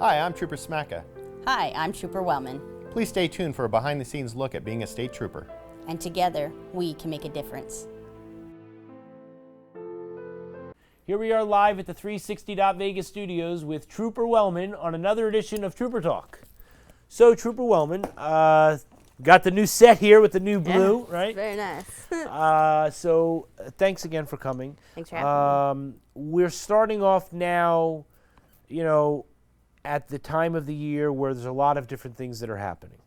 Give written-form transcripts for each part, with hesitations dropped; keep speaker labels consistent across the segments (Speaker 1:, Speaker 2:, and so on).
Speaker 1: Hi, I'm Trooper Smacka.
Speaker 2: Hi, I'm Trooper Wellman,
Speaker 1: Please stay tuned for a behind-the-scenes look at being a state trooper.
Speaker 2: and together we can make a difference.
Speaker 3: Here we are live at the 360 Vegas studios with Trooper Wellman on another edition of Trooper Talk. So, Trooper Wellman, got the new set here with the new blue, right?
Speaker 2: Very nice.
Speaker 3: So, thanks again for coming.
Speaker 2: Thanks for having me.
Speaker 3: We're starting off now, at the time of the year where there's a lot of different things that are happening.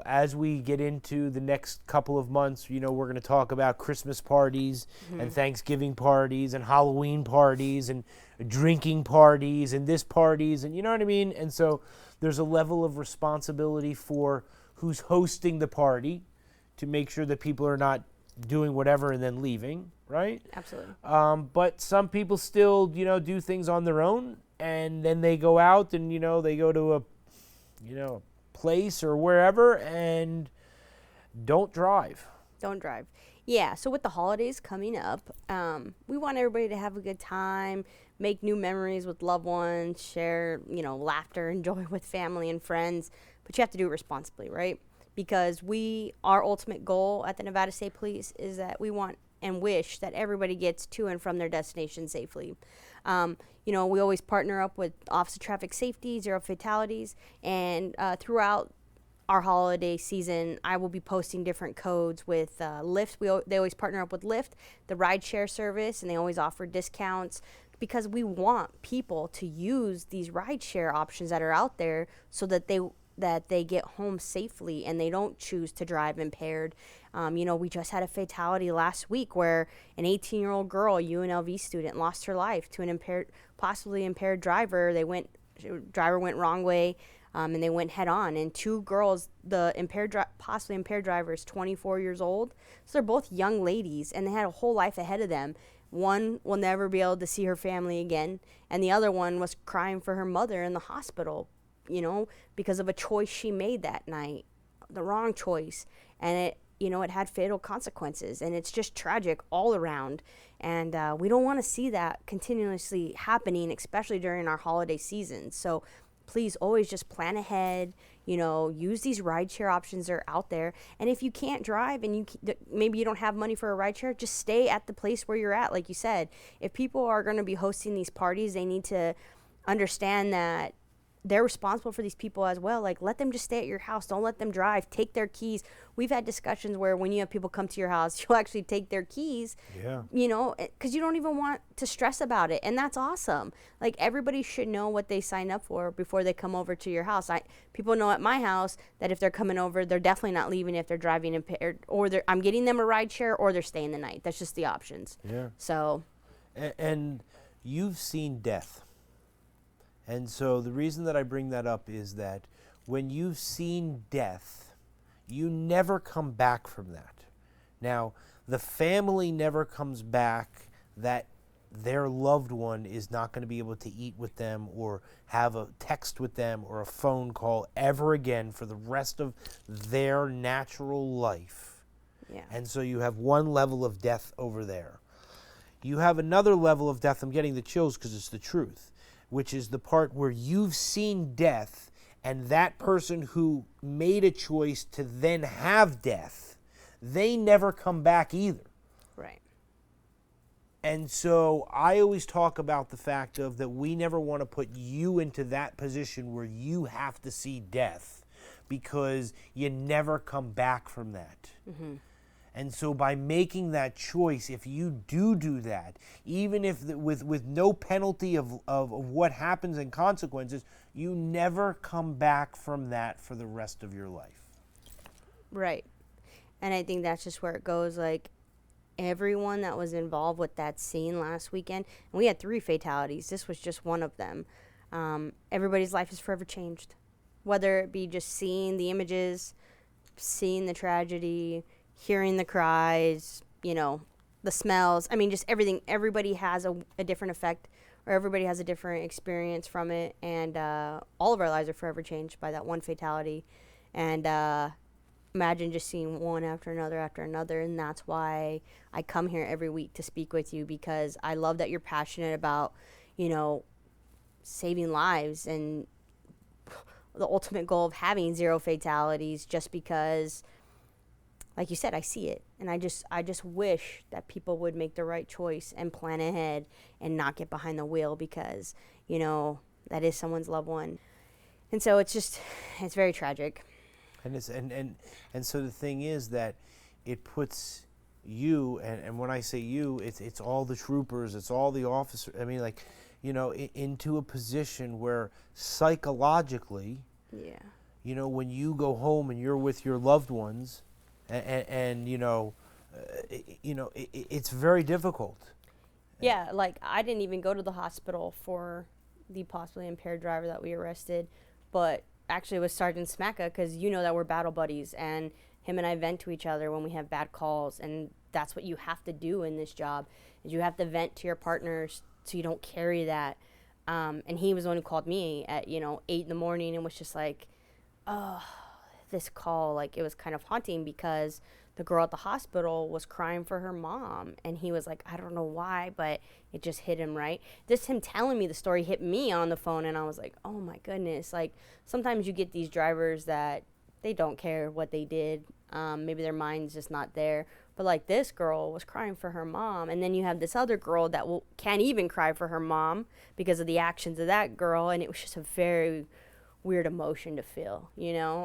Speaker 3: As we get into the next couple of months, we're going to talk about Christmas parties and Thanksgiving parties and Halloween parties and drinking parties and this parties and you know what I mean? And so there's a level of responsibility for who's hosting the party to make sure that people are not doing whatever and then leaving, right?
Speaker 2: Absolutely.
Speaker 3: But some people still, do things on their own and then they go out and, they go to a place or wherever and don't drive.
Speaker 2: Don't drive. Yeah, so with the holidays coming up, we want everybody to have a good time, make new memories with loved ones, share, laughter and joy with family and friends, but you have to do it responsibly, right? Because our ultimate goal at the Nevada State Police is that we want and wish that everybody gets to and from their destination safely. We always partner up with Office of Traffic Safety, Zero Fatalities, and throughout our holiday season, I will be posting different codes with Lyft. They always partner up with Lyft, the rideshare service, and they always offer discounts because we want people to use these rideshare options that are out there so that they get home safely and they don't choose to drive impaired. We just had a fatality last week where an 18-year-old girl, UNLV student, lost her life to an possibly impaired driver. Driver went wrong way, and they went head on. And two girls, the possibly impaired driver is 24 years old. So they're both young ladies, and they had a whole life ahead of them. One will never be able to see her family again, and the other one was crying for her mother in the hospital, because of a choice she made that night, the wrong choice. And it had fatal consequences, and it's just tragic all around. And we don't want to see that continuously happening, especially during our holiday season. So please always just plan ahead, use these rideshare options that are out there. And if you can't drive and maybe you don't have money for a rideshare, just stay at the place where you're at. Like you said, if people are going to be hosting these parties, they need to understand that they're responsible for these people as well. Like, let them just stay at your house. Don't let them drive. Take their keys. We've had discussions where when you have people come to your house, you'll actually take their keys, because you don't even want to stress about it. And that's awesome. Like, everybody should know what they sign up for before they come over to your house. People know at my house that if they're coming over, they're definitely not leaving if they're driving impaired, or I'm getting them a ride share, or they're staying the night. That's just the options.
Speaker 3: Yeah.
Speaker 2: So.
Speaker 3: And you've seen death. And so the reason that I bring that up is that when you've seen death, you never come back from that. Now, the family never comes back that their loved one is not going to be able to eat with them or have a text with them or a phone call ever again for the rest of their natural life.
Speaker 2: Yeah.
Speaker 3: And so you have one level of death over there. You have another level of death. I'm getting the chills because it's the truth, which is the part where you've seen death and that person who made a choice to then have death, they never come back either.
Speaker 2: Right.
Speaker 3: And so I always talk about the fact of that we never want to put you into that position where you have to see death because you never come back from that. Mm-hmm. And so by making that choice, if you do that, even if with no penalty of what happens and consequences, you never come back from that for the rest of your life.
Speaker 2: Right. And I think that's just where it goes. Like, everyone that was involved with that scene last weekend, and we had 3 fatalities. This was just one of them. Everybody's life is forever changed. Whether it be just seeing the images, seeing the tragedy, hearing the cries, the smells. I mean, just everything. Everybody has a different effect, or everybody has a different experience from it. And all of our lives are forever changed by that one fatality. And imagine just seeing one after another. And that's why I come here every week to speak with you, because I love that you're passionate about, saving lives and the ultimate goal of having 0 fatalities, just because, like you said, I see it, and I just wish that people would make the right choice and plan ahead and not get behind the wheel, because that is someone's loved one, and so it's very tragic.
Speaker 3: And it's and so the thing is that it puts you, and when I say you, it's all the troopers, it's all the officers. I mean, like, into a position where psychologically,
Speaker 2: Yeah.
Speaker 3: when you go home and you're with your loved ones, and it's very difficult.
Speaker 2: Yeah, like I didn't even go to the hospital for the possibly impaired driver that we arrested, but actually it was Sergeant Smacka, because that we're battle buddies, and him and I vent to each other when we have bad calls, and that's what you have to do in this job, is you have to vent to your partners so you don't carry that. And he was the one who called me at 8 in the morning and was just like, oh, this call, like, it was kind of haunting, because the girl at the hospital was crying for her mom, and he was like, I don't know why, but it just hit him, right? Just him telling me the story hit me on the phone, and I was like, oh my goodness. Like, sometimes you get these drivers that they don't care what they did. Maybe their mind's just not there. But like, this girl was crying for her mom, and then you have this other girl that can't even cry for her mom because of the actions of that girl, and it was just a very weird emotion to feel,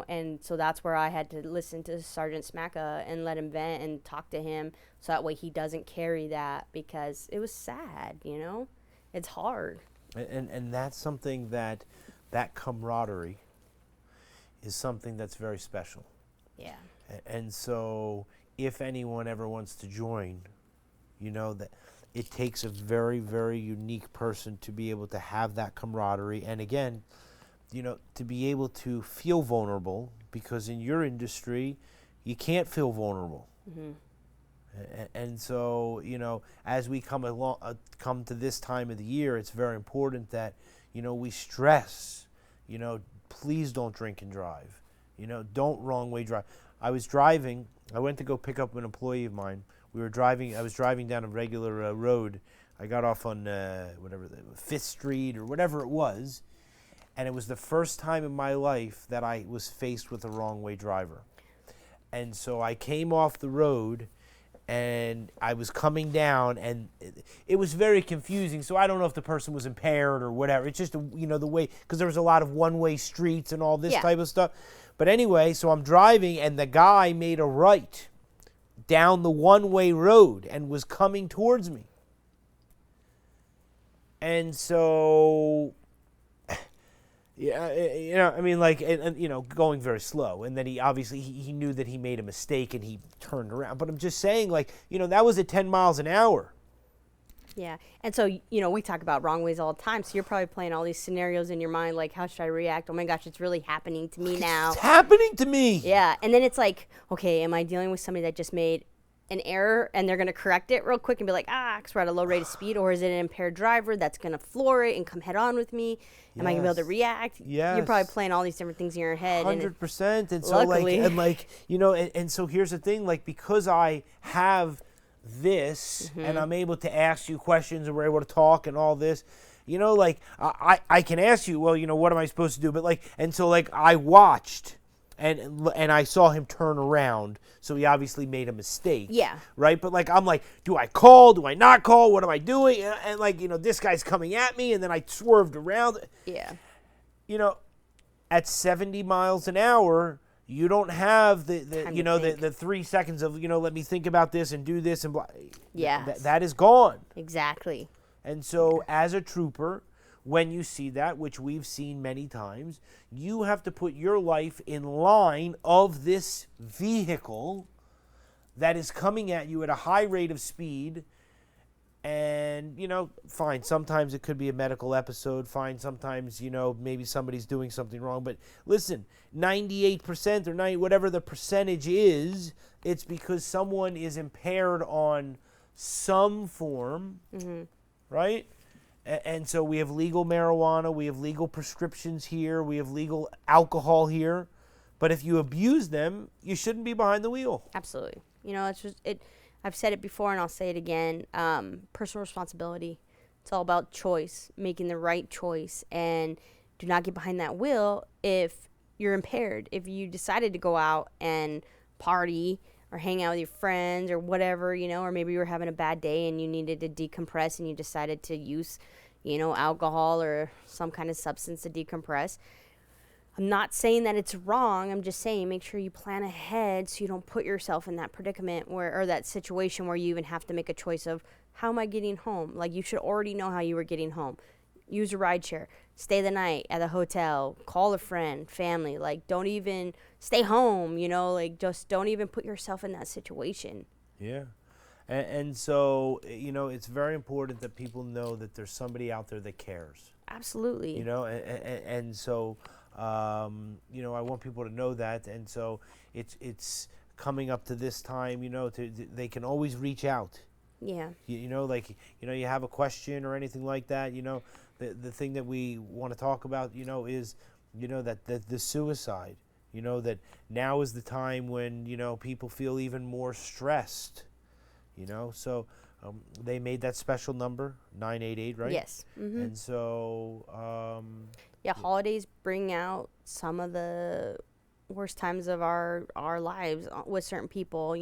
Speaker 2: and so that's where I had to listen to Sergeant Smacka and let him vent and talk to him, so that way he doesn't carry that, because it was sad, it's hard.
Speaker 3: And that's something that camaraderie is something that's very special.
Speaker 2: Yeah.
Speaker 3: And so if anyone ever wants to join, that it takes a very, very unique person to be able to have that camaraderie, and again, to be able to feel vulnerable, because in your industry, you can't feel vulnerable.
Speaker 2: Mm-hmm.
Speaker 3: And so, as we come to this time of the year, it's very important that, we stress, please don't drink and drive. Don't wrong way drive. I went to go pick up an employee of mine. I was driving down a regular road. I got off on 5th Street or whatever it was. And it was the first time in my life that I was faced with a wrong way driver. And so I came off the road, and I was coming down, and it was very confusing. So I don't know if the person was impaired or whatever. It's just, the way, because there was a lot of one-way streets and all this type of stuff. But anyway, so I'm driving, and the guy made a right down the one-way road and was coming towards me. And so, yeah, going very slow. And then he obviously, he knew that he made a mistake, and he turned around. But I'm just saying, that was at 10 miles an hour.
Speaker 2: Yeah. And so, we talk about wrong ways all the time. So you're probably playing all these scenarios in your mind, like, how should I react? Oh my gosh, it's really happening to me now.
Speaker 3: It's happening to me.
Speaker 2: Yeah. And then it's like, okay, am I dealing with somebody that just made an error and they're going to correct it real quick and be like, because we're at a low rate of speed? Or is it an impaired driver that's going to floor it and come head on with me? Am I going to be able to react?
Speaker 3: Yes.
Speaker 2: You're probably playing all these different things in your head.
Speaker 3: 100%. And so,
Speaker 2: luckily,
Speaker 3: and so here's the thing, because I have this, and I'm able to ask you questions, and we're able to talk and all this, I can ask you, well, what am I supposed to do? But and so I watched, and I saw him turn around, so he obviously made a mistake.
Speaker 2: Yeah.
Speaker 3: Right? But I'm like, do I call? Do I not call? What am I doing? And this guy's coming at me, and then I swerved around.
Speaker 2: Yeah.
Speaker 3: At 70 miles an hour, you don't have the 3 seconds of, let me think about this and do this and blah.
Speaker 2: Yeah.
Speaker 3: That is gone.
Speaker 2: Exactly.
Speaker 3: And so as a trooper, when you see that, which we've seen many times, you have to put your life in line of this vehicle that is coming at you at a high rate of speed. And, fine, sometimes it could be a medical episode. Fine, sometimes, maybe somebody's doing something wrong. But listen, 98% or whatever the percentage is, it's because someone is impaired on some form, right? And so we have legal marijuana, we have legal prescriptions here, we have legal alcohol here. But if you abuse them, you shouldn't be behind the wheel.
Speaker 2: Absolutely. It's just I've said it before, and I'll say it again. Personal responsibility. It's all about choice, making the right choice, and do not get behind that wheel if you're impaired. If you decided to go out and party or hang out with your friends or whatever, or maybe you were having a bad day and you needed to decompress and you decided to use, alcohol or some kind of substance to decompress. I'm not saying that it's wrong. I'm just saying make sure you plan ahead so you don't put yourself in that predicament or that situation where you even have to make a choice of how am I getting home? Like, you should already know how you were getting home. Use a ride share. Stay the night at a hotel. Call a friend, family. Like, don't even stay home, just don't even put yourself in that situation.
Speaker 3: Yeah. And so, it's very important that people know that there's somebody out there that cares.
Speaker 2: Absolutely.
Speaker 3: And so, I want people to know that. And so it's coming up to this time, they can always reach out.
Speaker 2: Yeah.
Speaker 3: You have a question or anything like that, the thing that we want to talk about, is, that the suicide, that now is the time when, people feel even more stressed, so they made that special number, 988, right?
Speaker 2: Yes. Mm-hmm.
Speaker 3: And so,
Speaker 2: holidays bring out some of the worst times of our lives with certain people.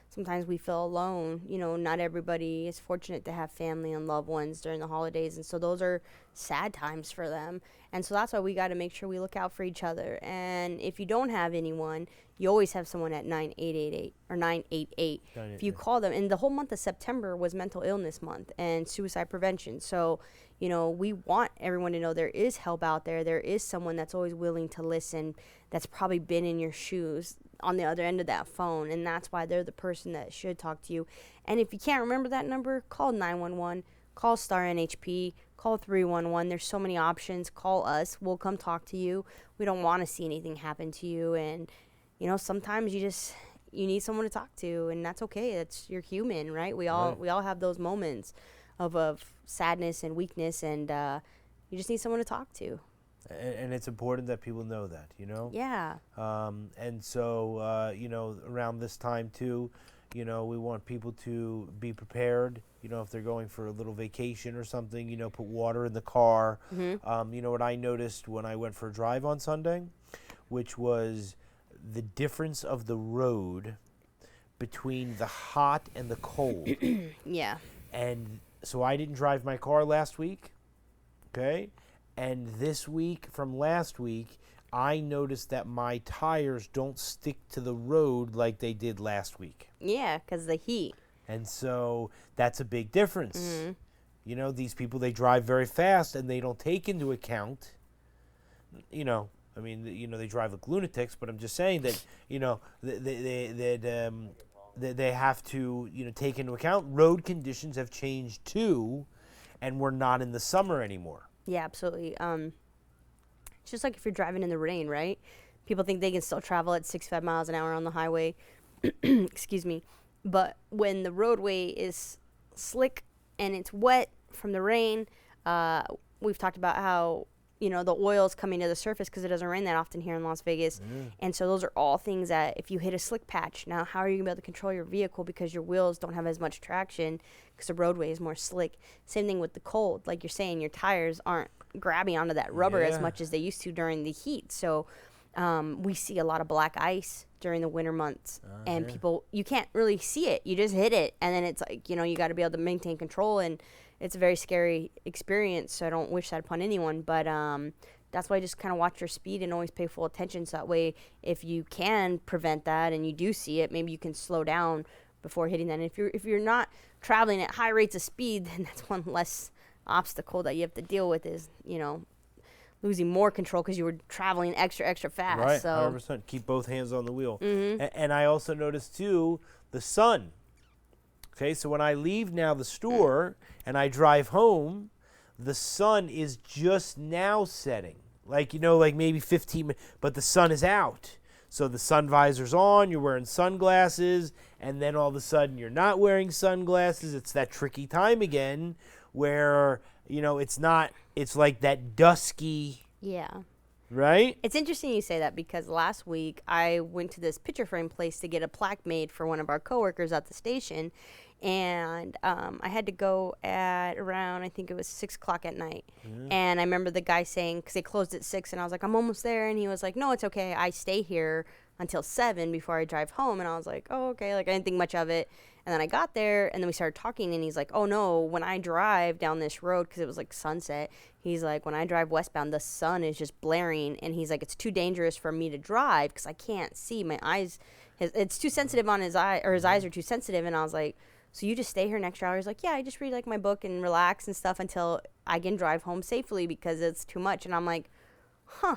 Speaker 2: Sometimes we feel alone. Not everybody is fortunate to have family and loved ones during the holidays, and so those are sad times for them. And so that's why we got to make sure we look out for each other. And if you don't have anyone, you always have someone at 9888 or 988. If you call them, and the whole month of September was mental illness month and suicide prevention. So, we want everyone to know there is help out there. There is someone that's always willing to listen, that's probably been in your shoes on the other end of that phone. And that's why they're the person that should talk to you. And if you can't remember that number, call 911, call Star NHP, call 311. There's so many options. Call us. We'll come talk to you. We don't want to see anything happen to you. And, sometimes you need someone to talk to, and that's okay. You're human, right? We all have those moments of sadness and weakness, and you just need someone to talk to.
Speaker 3: And it's important that people know that,
Speaker 2: Yeah.
Speaker 3: And so, around this time too, we want people to be prepared, if they're going for a little vacation or something, put water in the car.
Speaker 2: Mm-hmm.
Speaker 3: What I noticed when I went for a drive on Sunday, which was the difference of the road between the hot and the cold.
Speaker 2: Yeah.
Speaker 3: And so I didn't drive my car last week, okay? And this week from last week, I noticed that my tires don't stick to the road like they did last week.
Speaker 2: Yeah, because the heat. And
Speaker 3: so that's a big difference. Mm-hmm. These people, they drive very fast and they don't take into account, they drive like lunatics, but I'm just saying that, they have to, take into account road conditions have changed too, and we're not in the summer anymore.
Speaker 2: Yeah, absolutely. It's just like if you're driving in the rain, right? People think they can still travel at 65 miles an hour on the highway. Excuse me. But when the roadway is slick and it's wet from the rain, we've talked about how, the oil's coming to the surface because it doesn't rain that often here in Las Vegas. And so those are all things that if you hit a slick patch, now how are you going to be able to control your vehicle because your wheels don't have as much traction because the roadway is more slick? Same thing with the cold. Like you're saying, your tires aren't grabbing onto that rubber as much as they used to during the heat. So we see a lot of black ice during the winter months. And people, you can't really see it. You just hit it. And then it's like, you got to be able to maintain control. And it's a very scary experience, so I don't wish that upon anyone. But that's why I just kind of watch your speed and always pay full attention. So that way, if you can prevent that and you do see it, maybe you can slow down before hitting that. And if you're not traveling at high rates of speed, then that's one less obstacle that you have to deal with is, losing more control because you were traveling extra fast.
Speaker 3: Right,
Speaker 2: so
Speaker 3: 100%. Keep both hands on the wheel.
Speaker 2: Mm-hmm.
Speaker 3: And I also noticed, too, the sun. Okay, so when I leave now the store and I drive home, the sun is just now setting. Like maybe 15 minutes, but the sun is out. So the sun visor's on, you're wearing sunglasses, and then all of a sudden you're not wearing sunglasses. It's that tricky time again where, it's like that dusky.
Speaker 2: yeah.
Speaker 3: Right?
Speaker 2: It's interesting you say that because last week I went to this picture frame place to get a plaque made for one of our coworkers at the station, And I had to go at around, I think it was 6 o'clock at night. And I remember the guy saying, because they closed at 6, and I was like, I'm almost there. And he was like, no, it's okay. I stay here until 7 before I drive home. And I was like, oh, okay. Like, I didn't think much of it. And then I got there, and then we started talking, and he's like, oh, no, when I drive down this road, because it was like sunset, he's like, when I drive westbound, the sun is just blaring. And he's like, it's too dangerous for me to drive because I can't see. My eyes, it's too sensitive on his eye, or his eyes are too sensitive. And I was like, so you just stay here an extra hour? He's like, yeah, I just read like my book and relax and stuff until I can drive home safely because it's too much. And I'm like, huh.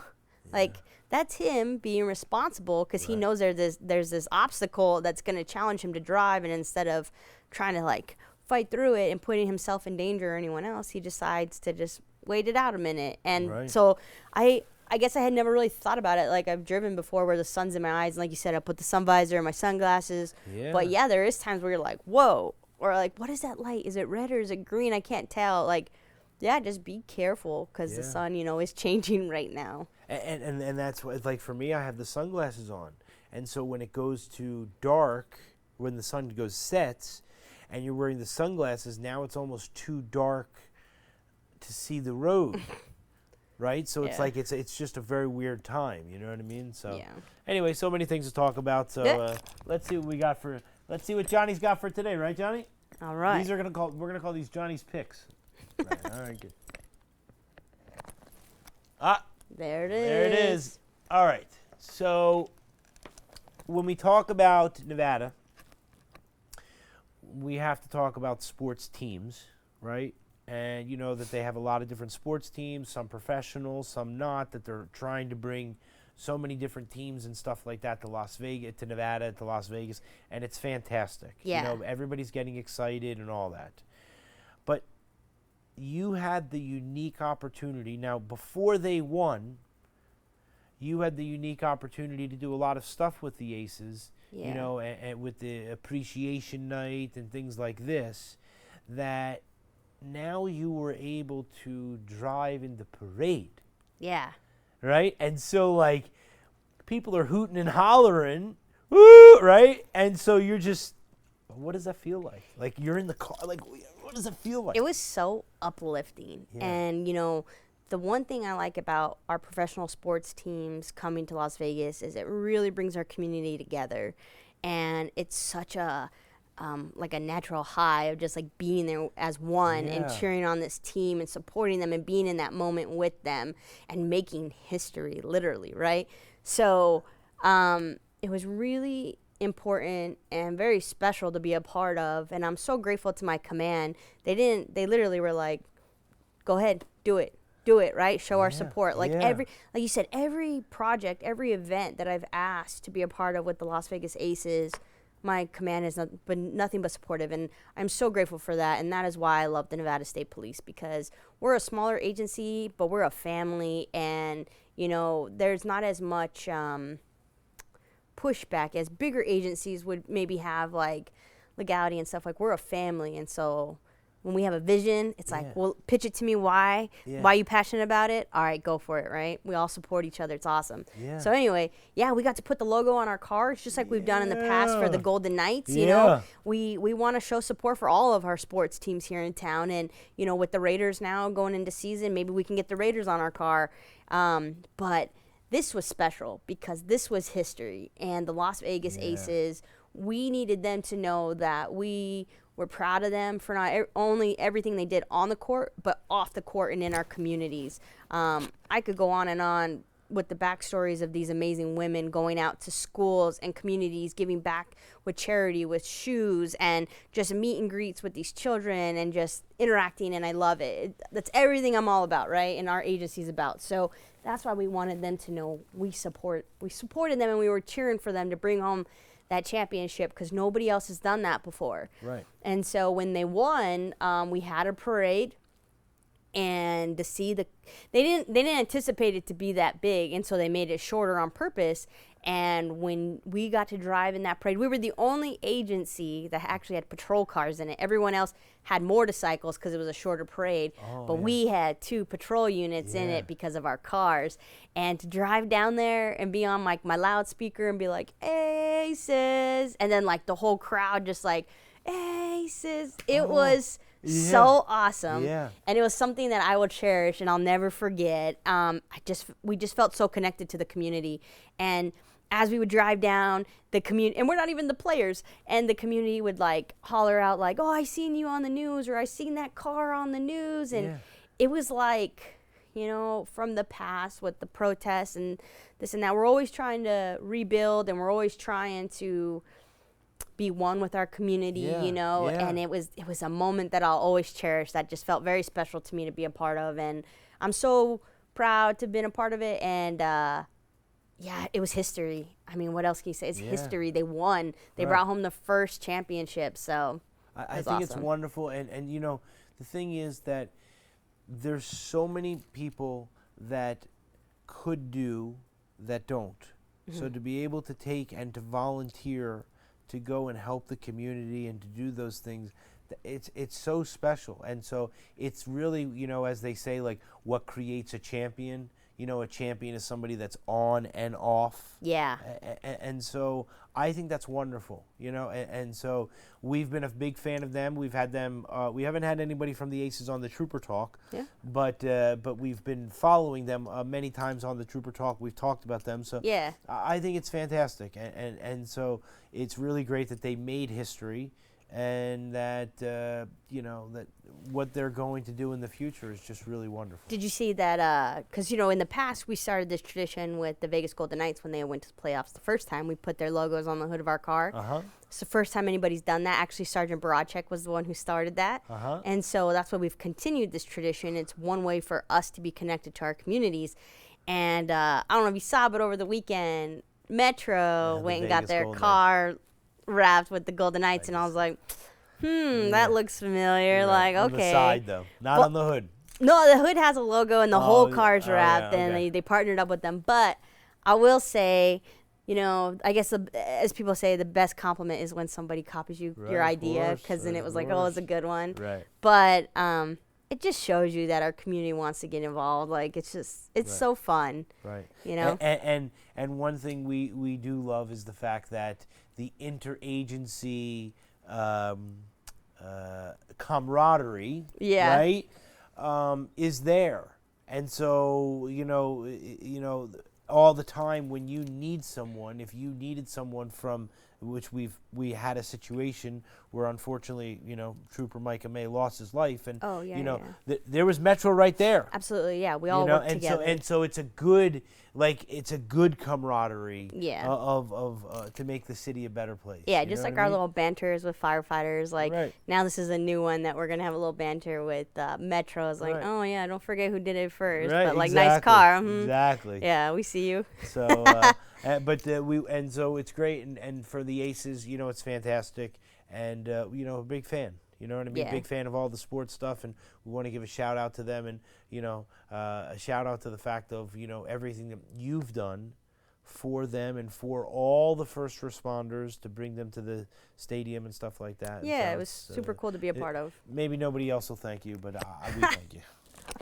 Speaker 2: Like, that's him being responsible because he knows there's this obstacle that's going to challenge him to drive. And instead of trying to, like, fight through it and putting himself in danger or anyone else, he decides to just wait it out a minute. And so I guess I had never really thought about it. Like, I've driven before where the sun's in my eyes. And like you said, I put the sun visor and my sunglasses.
Speaker 3: Yeah.
Speaker 2: But, yeah, there is times where you're like, whoa. Or, like, what is that light? Is it red or is it green? I can't tell. Like, yeah, just be careful because the sun, is changing right now.
Speaker 3: And that's what, like, for me, I have the sunglasses on. And so when it goes to dark, when the sun sets, and you're wearing the sunglasses, now it's almost too dark to see the road. Right? So it's like, it's just a very weird time. You know what I mean? So anyway, so many things to talk about. So let's see what we got let's see what Johnny's got for today. Right, Johnny?
Speaker 2: All right.
Speaker 3: We're going to call these Johnny's picks. Right, all right, good.
Speaker 2: There it is.
Speaker 3: There it is. All right. So when we talk about Nevada, we have to talk about sports teams, right? And you know that they have a lot of different sports teams, some professional, some not, that they're trying to bring so many different teams and stuff like that to Las Vegas, to Nevada, to Las Vegas, and it's fantastic.
Speaker 2: Yeah.
Speaker 3: You know, everybody's getting excited and all that. But you had the unique opportunity. Now, before they won, you had the unique opportunity to do a lot of stuff with the Aces, you know, and with the appreciation night and things like this, that now you were able to drive in the parade.
Speaker 2: Yeah.
Speaker 3: Right? And so, like, people are hooting and hollering, woo, right? And so you're just, what does that feel like? Like, you're in the car, like, what does it feel like?
Speaker 2: It was so uplifting.
Speaker 3: Yeah.
Speaker 2: And, the one thing I like about our professional sports teams coming to Las Vegas is it really brings our community together. And it's such a, like a natural high of just like being there as one and cheering on this team and supporting them and being in that moment with them and making history, literally, right? So it was really important and very special to be a part of, and I'm so grateful to my command. They literally were like, go ahead, do it, right? Show our support. Like like you said, every project, every event that I've asked to be a part of with the Las Vegas Aces, my command has been nothing but supportive, and I'm so grateful for that. And that is why I love the Nevada State Police, because we're a smaller agency, but we're a family, and there's not as much pushback as bigger agencies would maybe have, like legality and stuff. Like, we're a family, and so when we have a vision, it's like, well, pitch it to me. Why are you passionate about it? All right, go for it, right? We all support each other. It's awesome. So anyway, we got to put the logo on our cars, just like we've done in the past for the Golden Knights. You know, we want to show support for all of our sports teams here in town, and with the Raiders now going into season, maybe we can get the Raiders on our car. But this was special because this was history, and the Las Vegas Aces, we needed them to know that we're proud of them for not only everything they did on the court, but off the court and in our communities. I could go on and on with the backstories of these amazing women going out to schools and communities, giving back with charity, with shoes, and just meet and greets with these children and just interacting, and I love it. That's everything I'm all about, right? And our agency's about. So that's why we wanted them to know we supported them, and we were cheering for them to bring home that championship, because nobody else has done that before.
Speaker 3: Right.
Speaker 2: And so when they won, we had a parade, and to see they didn't anticipate it to be that big, and so they made it shorter on purpose. And when we got to drive in that parade, we were the only agency that actually had patrol cars in it. Everyone else had motorcycles because it was a shorter parade, but we had 2 patrol units in it because of our cars. And to drive down there and be on like my loudspeaker and be like, Aces, and then like the whole crowd just like Aces. It
Speaker 3: Oh,
Speaker 2: was
Speaker 3: yeah.
Speaker 2: so awesome.
Speaker 3: Yeah.
Speaker 2: And it was something that I will cherish and I'll never forget. We just felt so connected to the community. And as we would drive down the community, and we're not even the players, and the community would like holler out like, "Oh, I seen you on the news," or "I seen that car on the news." And
Speaker 3: Yeah.
Speaker 2: it was like, from the past with the protests and this and that, we're always trying to rebuild and we're always trying to be one with our community,
Speaker 3: Yeah, yeah.
Speaker 2: and it was a moment that I'll always cherish, that just felt very special to me to be a part of. And I'm so proud to have been a part of it. And yeah, it was history. I mean, what else can you say? It's
Speaker 3: Yeah.
Speaker 2: history. They won. They
Speaker 3: Right.
Speaker 2: brought home the first championship. So
Speaker 3: I
Speaker 2: was
Speaker 3: think it's
Speaker 2: awesome.
Speaker 3: wonderful, and the thing is that there's so many people that could do that don't.
Speaker 2: Mm-hmm.
Speaker 3: So to be able to take and to volunteer to go and help the community and to do those things, it's so special. And so it's really, as they say, like, what creates a champion. A champion is somebody that's on and off.
Speaker 2: yeah,
Speaker 3: And so I think that's wonderful, and so we've been a big fan of them. We've had them. We haven't had anybody from the Aces on the Trooper Talk,
Speaker 2: Yeah.
Speaker 3: but we've been following them many times on the Trooper Talk. We've talked about them, so
Speaker 2: yeah.
Speaker 3: I think it's fantastic, and so it's really great that they made history, and that that what they're going to do in the future is just really wonderful.
Speaker 2: Did you see that? Because in the past we started this tradition with the Vegas Golden Knights when they went to the playoffs the first time. We put their logos on the hood of our car. It's the first time anybody's done that. Actually, Sergeant Baracek was the one who started that. And so that's why we've continued this tradition. It's one way for us to be connected to our communities. And I don't know if you saw, but over the weekend, Metro
Speaker 3: the
Speaker 2: went and got
Speaker 3: Vegas
Speaker 2: their
Speaker 3: Golden
Speaker 2: car wrapped with the Golden Knights, and I was like, that looks familiar. Like,
Speaker 3: on
Speaker 2: okay.
Speaker 3: the side though, not
Speaker 2: Well,
Speaker 3: on the hood.
Speaker 2: No, the hood has a logo and the whole car's
Speaker 3: oh,
Speaker 2: wrapped,
Speaker 3: yeah,
Speaker 2: and
Speaker 3: okay.
Speaker 2: they partnered up with them. But I will say, I guess as people say, the best compliment is when somebody copies your
Speaker 3: Right, of
Speaker 2: idea,
Speaker 3: course,
Speaker 2: because then it
Speaker 3: of
Speaker 2: was like, oh, it's a
Speaker 3: course.
Speaker 2: good one.
Speaker 3: Right.
Speaker 2: But it just shows you that our community wants to get involved. Like, it's
Speaker 3: Right.
Speaker 2: so fun.
Speaker 3: Right. And one thing we do love is the fact that the interagency camaraderie,
Speaker 2: Yeah.
Speaker 3: right, is there. And so all the time when you need someone, if you needed someone from which we had a situation where unfortunately Trooper Micah May lost his life, and
Speaker 2: Oh, yeah,
Speaker 3: there was Metro right there.
Speaker 2: Absolutely, yeah. We all work
Speaker 3: and
Speaker 2: together.
Speaker 3: so it's a good camaraderie
Speaker 2: Yeah.
Speaker 3: of to make the city a better place.
Speaker 2: Yeah,
Speaker 3: you
Speaker 2: just
Speaker 3: know
Speaker 2: like
Speaker 3: what I
Speaker 2: our
Speaker 3: mean?
Speaker 2: little banters with firefighters. Like,
Speaker 3: Right.
Speaker 2: now this is a new one that we're going to have a little banter with Metro. It's like,
Speaker 3: Right.
Speaker 2: oh, yeah, don't forget who did it first.
Speaker 3: Right,
Speaker 2: But, like, nice
Speaker 3: exactly,
Speaker 2: car. Mhm.
Speaker 3: Exactly.
Speaker 2: Yeah, we see you.
Speaker 3: So, so it's great, and for the Aces, it's fantastic, and a big fan. You know what I mean?
Speaker 2: Yeah.
Speaker 3: Big fan of all the sports stuff, and we want to give a shout out to them, and a shout out to the fact of everything that you've done for them and for all the first responders to bring them to the stadium and stuff like that.
Speaker 2: Yeah,
Speaker 3: So
Speaker 2: it was
Speaker 3: it's,
Speaker 2: super cool to be a
Speaker 3: it-
Speaker 2: part of.
Speaker 3: Maybe nobody else will thank you, but we thank you.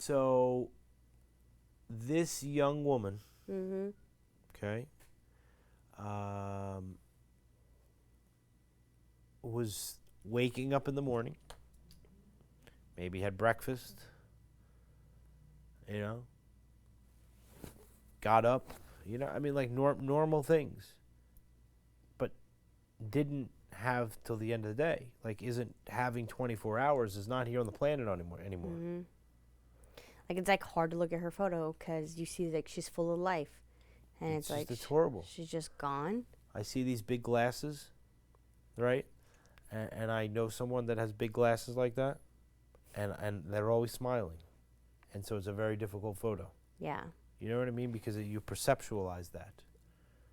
Speaker 3: So, this young woman,
Speaker 2: Mm-hmm.
Speaker 3: okay, was waking up in the morning, maybe had breakfast, got up, like normal things, but didn't have till the end of the day. Like, isn't having 24 hours, is not here on the planet anymore.
Speaker 2: Mm-hmm. Like, it's like hard to look at her photo because you see like she's full of life, and it's like
Speaker 3: it's horrible.
Speaker 2: she's just gone.
Speaker 3: I see these big glasses, right? And I know someone that has big glasses like that, and they're always smiling. And so it's a very difficult photo.
Speaker 2: Yeah.
Speaker 3: You know what I mean? Because you perceptualize that.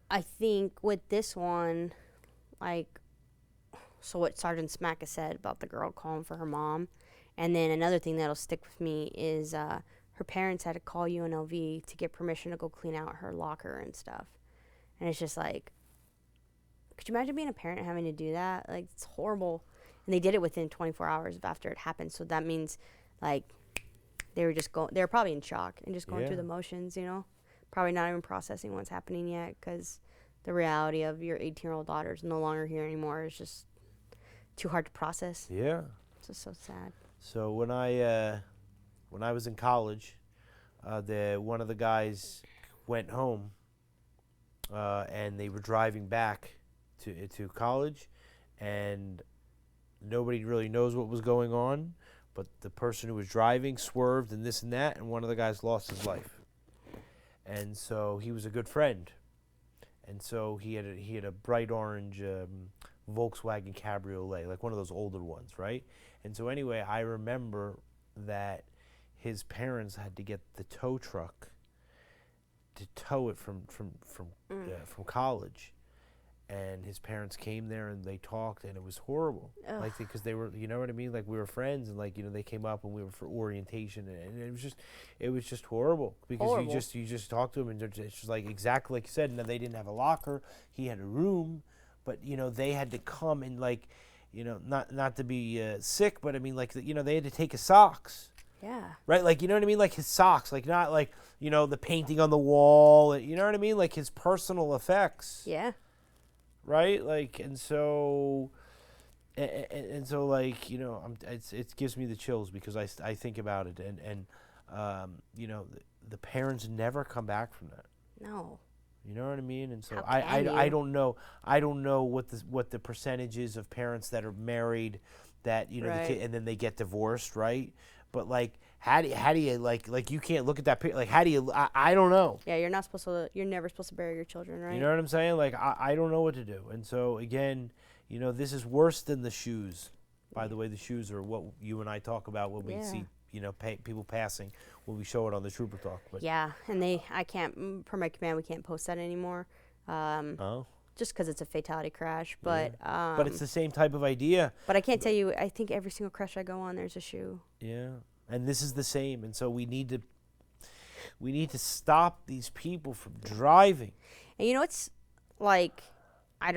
Speaker 2: I think with this one, like, so what Sergeant Smacka said about the girl calling for her mom, and then another thing that'll stick with me is her parents had to call UNLV to get permission to go clean out her locker and stuff. And it's just like, could you imagine being a parent having to do that? Like, it's horrible. And they did it within 24 hours after it happened. So that means, like, they were probably in shock and just going through
Speaker 3: Yeah.
Speaker 2: the motions, Probably not even processing what's happening yet, because the reality of your 18-year-old daughter is no longer here anymore is just too hard to process.
Speaker 3: Yeah.
Speaker 2: It's just so sad.
Speaker 3: So when I was in college, one of the guys went home, and they were driving back to college, and nobody really knows what was going on, but the person who was driving swerved and this and that, and one of the guys lost his life. And so he was a good friend, and so he had a bright orange Volkswagen Cabriolet, like one of those older ones, right? And so anyway, I remember that his parents had to get the tow truck to tow it from college, and his parents came there and they talked, and it was horrible.
Speaker 2: Ugh.
Speaker 3: Like because they were, you know what I mean? Like we were friends, and like they came up and we were for orientation, and it was just horrible because
Speaker 2: Horrible.
Speaker 3: you just talked to him, and it's just like exactly like you said. And they didn't have a locker; he had a room, but they had to come and like, not to be sick, but I mean like they had to take his socks.
Speaker 2: Yeah.
Speaker 3: Right, like you know what I mean, like his socks, like not like the painting on the wall, you know what I mean, like his personal effects.
Speaker 2: Yeah.
Speaker 3: Right, like and so like it gives me the chills because I think about it and the parents never come back from that.
Speaker 2: No.
Speaker 3: You know what I mean? And so
Speaker 2: How
Speaker 3: I
Speaker 2: can
Speaker 3: don't know what the percentage is of parents that are married that the
Speaker 2: Right.
Speaker 3: kid, and then they get divorced, right? But like how do you like you can't look at that like how do you I don't know.
Speaker 2: Yeah, you're never supposed to bury your children, right?
Speaker 3: You know what I'm saying? Like I don't know what to do. And so again, this is worse than the shoes. By the way, the shoes are what you and I talk about when we
Speaker 2: Yeah.
Speaker 3: see people passing when we show it on the Trooper Talk. But
Speaker 2: Yeah, and I can't, per my command, we can't post that anymore.
Speaker 3: oh.
Speaker 2: Just because it's a fatality crash. But
Speaker 3: But it's the same type of idea.
Speaker 2: But I can't tell you. I think every single crash I go on, there's a shoe.
Speaker 3: Yeah, and this is the same, and so we need to stop these people from driving.
Speaker 2: And it's like, I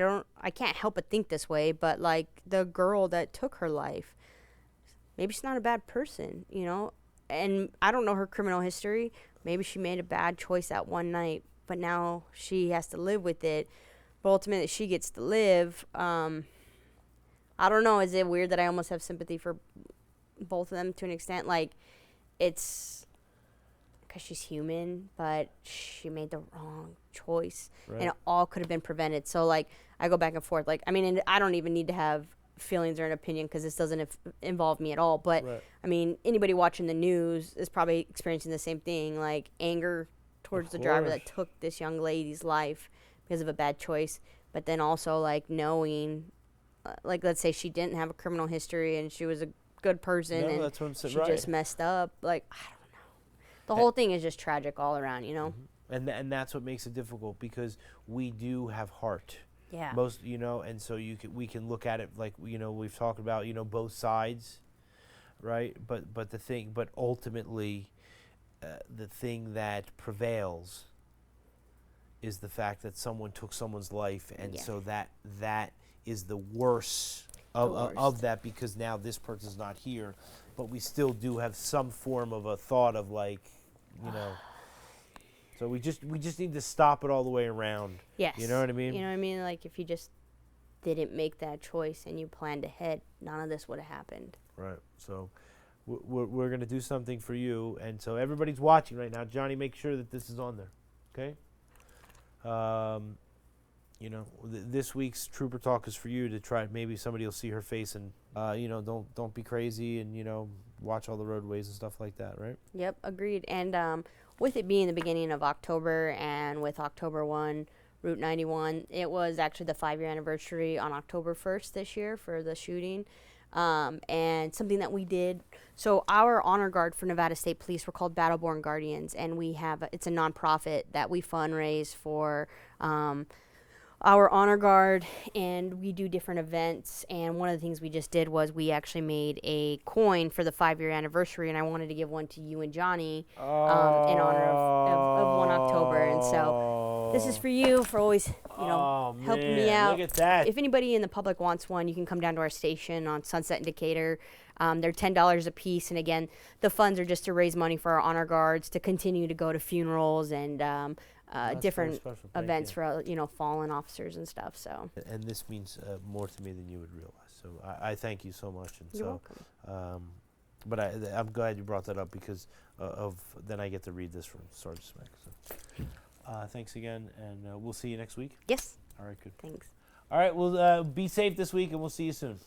Speaker 2: can't help but think this way. But like the girl that took her life, maybe she's not a bad person, And I don't know her criminal history. Maybe she made a bad choice that one night, but now she has to live with it. But ultimately, she gets to live. I don't know. Is it weird that I almost have sympathy for both of them to an extent? Like, it's because she's human, but she made the wrong choice,
Speaker 3: Right.
Speaker 2: and it all could have been prevented. So, like, I go back and forth. Like, I mean, and I don't even need to have feelings or an opinion because this doesn't involve me at all. But
Speaker 3: Right.
Speaker 2: I mean, anybody watching the news is probably experiencing the same thing, like anger towards the driver that
Speaker 3: course.
Speaker 2: took this young lady's life because of a bad choice. But then also like knowing, like let's say she didn't have a criminal history and she was a good person
Speaker 3: No,
Speaker 2: and
Speaker 3: that's what I'm saying.
Speaker 2: she
Speaker 3: Right.
Speaker 2: just messed up. Like I don't know. The whole thing is just tragic all around,
Speaker 3: And that's what makes it difficult because we do have heart.
Speaker 2: Yeah.
Speaker 3: Most, and so we can look at it like, we've talked about, both sides, right? But ultimately, the thing that prevails is the fact that someone took someone's life, and
Speaker 2: Yeah.
Speaker 3: so that is the worst of that because now this person's not here, but we still do have some form of a thought of like, So we just need to stop it all the way around.
Speaker 2: Yes.
Speaker 3: You know what I mean?
Speaker 2: You know what I mean? Like if you just didn't make that choice and you planned ahead, none of this would have happened.
Speaker 3: Right. So we're going to do something for you. And so everybody's watching right now. Johnny, make sure that this is on there. Okay? This week's Trooper Talk is for you to try. Maybe somebody will see her face and, don't be crazy and, watch all the roadways and stuff like that, right?
Speaker 2: Yep, agreed. And with it being the beginning of October and with October 1, Route 91, it was actually the 5-year anniversary on October 1st this year for the shooting. And something that we did, so our honor guard for Nevada State Police, we're called Battleborn Guardians, and it's a nonprofit that we fundraise for our honor guard, and we do different events. And one of the things we just did was we actually made a coin for the 5-year anniversary, and I wanted to give one to you and Johnny in honor of 1 October. And so this is for you for always, helping me out.
Speaker 3: Look at that.
Speaker 2: If anybody in the public wants one, you can come down to our station on Sunset and Decatur. They're $10 a piece, and again, the funds are just to raise money for our honor guards to continue to go to funerals and
Speaker 3: That's
Speaker 2: different
Speaker 3: very special. Thank
Speaker 2: events
Speaker 3: you.
Speaker 2: for fallen officers and stuff. So
Speaker 3: And this means more to me than you would realize. So I thank you so much. And
Speaker 2: You're
Speaker 3: so,
Speaker 2: welcome.
Speaker 3: but I'm glad you brought that up because then I get to read this from Sergeant Smack. So thanks again, and we'll see you next week.
Speaker 2: Yes.
Speaker 3: All right, good.
Speaker 2: Thanks.
Speaker 3: All right, well, be safe this week, and we'll see you soon.